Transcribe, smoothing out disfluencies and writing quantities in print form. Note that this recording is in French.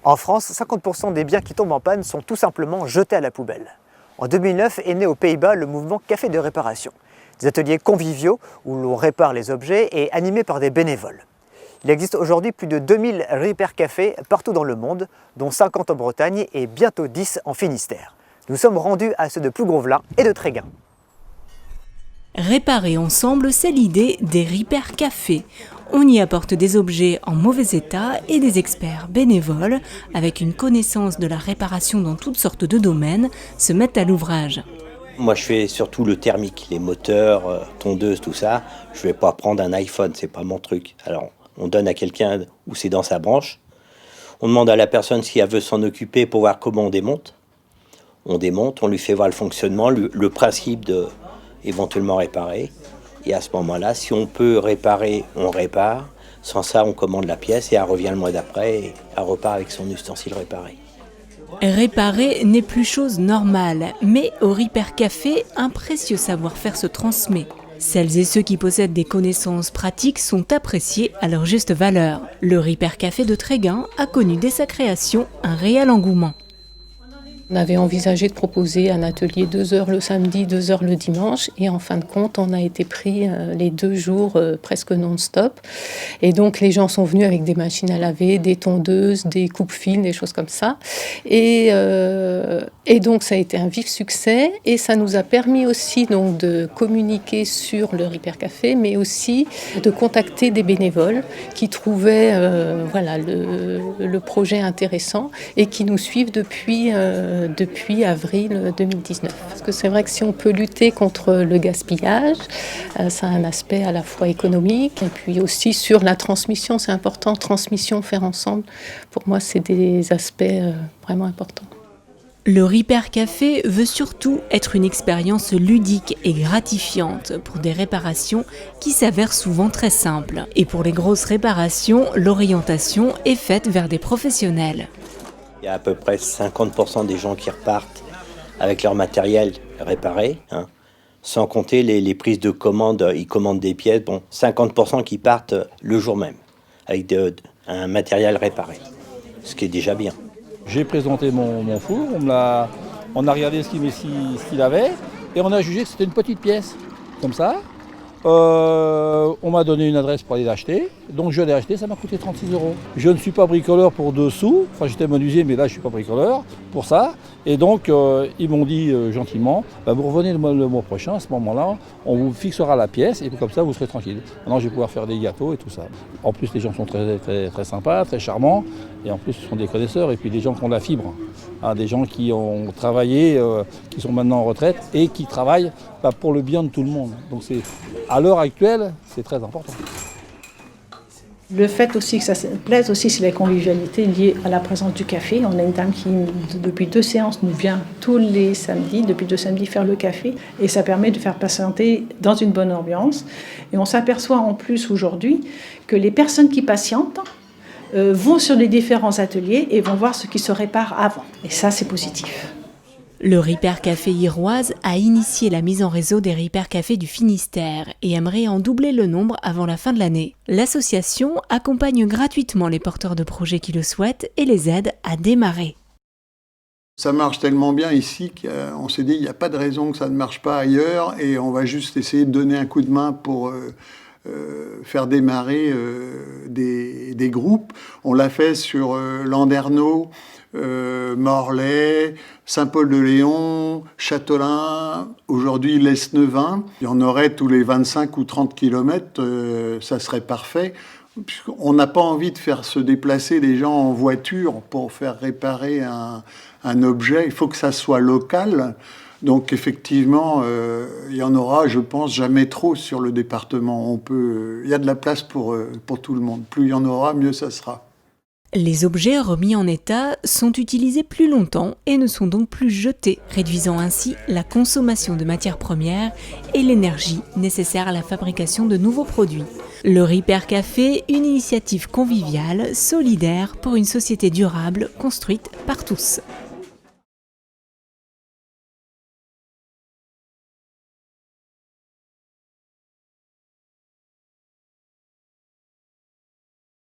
En France, 50% des biens qui tombent en panne sont tout simplement jetés à la poubelle. En 2009 est né aux Pays-Bas le mouvement Café de réparation, des ateliers conviviaux où l'on répare les objets et animés par des bénévoles. Il existe aujourd'hui plus de 2000 repair cafés partout dans le monde, dont 50 en Bretagne et bientôt 10 en Finistère. Nous sommes rendus à ceux de Plougronvelin et de Tréguin. Réparer ensemble, c'est l'idée des repair cafés. On y apporte des objets en mauvais état et des experts bénévoles, avec une connaissance de la réparation dans toutes sortes de domaines, se mettent à l'ouvrage. Moi, je fais surtout le thermique, les moteurs, tondeuses, tout ça. Je vais pas prendre un iPhone, c'est pas mon truc. Alors, on donne à quelqu'un où c'est dans sa branche. On demande à la personne si elle veut s'en occuper pour voir comment on démonte. On démonte, on lui fait voir le fonctionnement, le principe de éventuellement réparer. Et à ce moment-là, si on peut réparer, on répare. Sans ça, on commande la pièce et elle revient le mois d'après et elle repart avec son ustensile réparé. Réparer n'est plus chose normale, mais au Repair Café, un précieux savoir-faire se transmet. Celles et ceux qui possèdent des connaissances pratiques sont appréciés à leur juste valeur. Le Repair Café de Tréguin a connu dès sa création un réel engouement. On avait envisagé de proposer un atelier 2 heures le samedi, 2 heures le dimanche. Et en fin de compte, on a été pris les 2 jours presque non-stop. Et donc, les gens sont venus avec des machines à laver, des tondeuses, des coupes-fils, des choses comme ça. Et donc, ça a été un vif succès. Et ça nous a permis aussi donc, de communiquer sur le Repair Café, mais aussi de contacter des bénévoles qui trouvaient le projet intéressant et qui nous suivent depuis avril 2019. Parce que c'est vrai que si on peut lutter contre le gaspillage, ça a un aspect à la fois économique et puis aussi sur la transmission, c'est important, transmission, faire ensemble. Pour moi, c'est des aspects vraiment importants. Le Repair Café veut surtout être une expérience ludique et gratifiante pour des réparations qui s'avèrent souvent très simples. Et pour les grosses réparations, l'orientation est faite vers des professionnels. Il y a à peu près 50% des gens qui repartent avec leur matériel réparé, sans compter les prises de commande, ils commandent des pièces, 50% qui partent le jour même, avec un matériel réparé, ce qui est déjà bien. J'ai présenté mon four, on a regardé ce qu'il avait, et on a jugé que c'était une petite pièce, comme ça. On m'a donné une adresse pour aller l'acheter, donc je l'ai acheté, ça m'a coûté 36 €. Je ne suis pas bricoleur pour 2 sous, enfin j'étais menuisier mais là je ne suis pas bricoleur pour ça. Et donc ils m'ont dit gentiment, vous revenez le mois prochain, à ce moment-là, on vous fixera la pièce et comme ça vous serez tranquille. Maintenant je vais pouvoir faire des gâteaux et tout ça. En plus les gens sont très, très, très sympas, très charmants, et en plus ce sont des connaisseurs et puis des gens qui ont de la fibre. Des gens qui ont travaillé, qui sont maintenant en retraite et qui travaillent pour le bien de tout le monde. Donc à l'heure actuelle, c'est très important. Le fait aussi que ça plaise aussi, c'est la convivialité liée à la présence du café. On a une dame qui, depuis 2 séances, nous vient tous les samedis, depuis 2 samedis, faire le café. Et ça permet de faire patienter dans une bonne ambiance. Et on s'aperçoit en plus aujourd'hui que les personnes qui patientent vont sur les différents ateliers et vont voir ce qui se répare avant. Et ça, c'est positif. Le Repair Café Iroise a initié la mise en réseau des Repair Cafés du Finistère et aimerait en doubler le nombre avant la fin de l'année. L'association accompagne gratuitement les porteurs de projets qui le souhaitent et les aide à démarrer. Ça marche tellement bien ici qu'on s'est dit qu'il n'y a pas de raison que ça ne marche pas ailleurs et on va juste essayer de donner un coup de main pour faire démarrer des groupes. On l'a fait sur Landerneau, Morlaix, Saint-Paul-de-Léon, Châtelain, aujourd'hui Lesneuvin. Il y en aurait tous les 25 ou 30 kilomètres, ça serait parfait. On n'a pas envie de faire se déplacer les gens en voiture pour faire réparer un objet. Il faut que ça soit local. Donc effectivement, il y en aura, je pense, jamais trop sur le département. Il y a de la place pour tout le monde. Plus il y en aura, mieux ça sera. Les objets remis en état sont utilisés plus longtemps et ne sont donc plus jetés, réduisant ainsi la consommation de matières premières et l'énergie nécessaire à la fabrication de nouveaux produits. Le Repair Café, une initiative conviviale, solidaire pour une société durable construite par tous.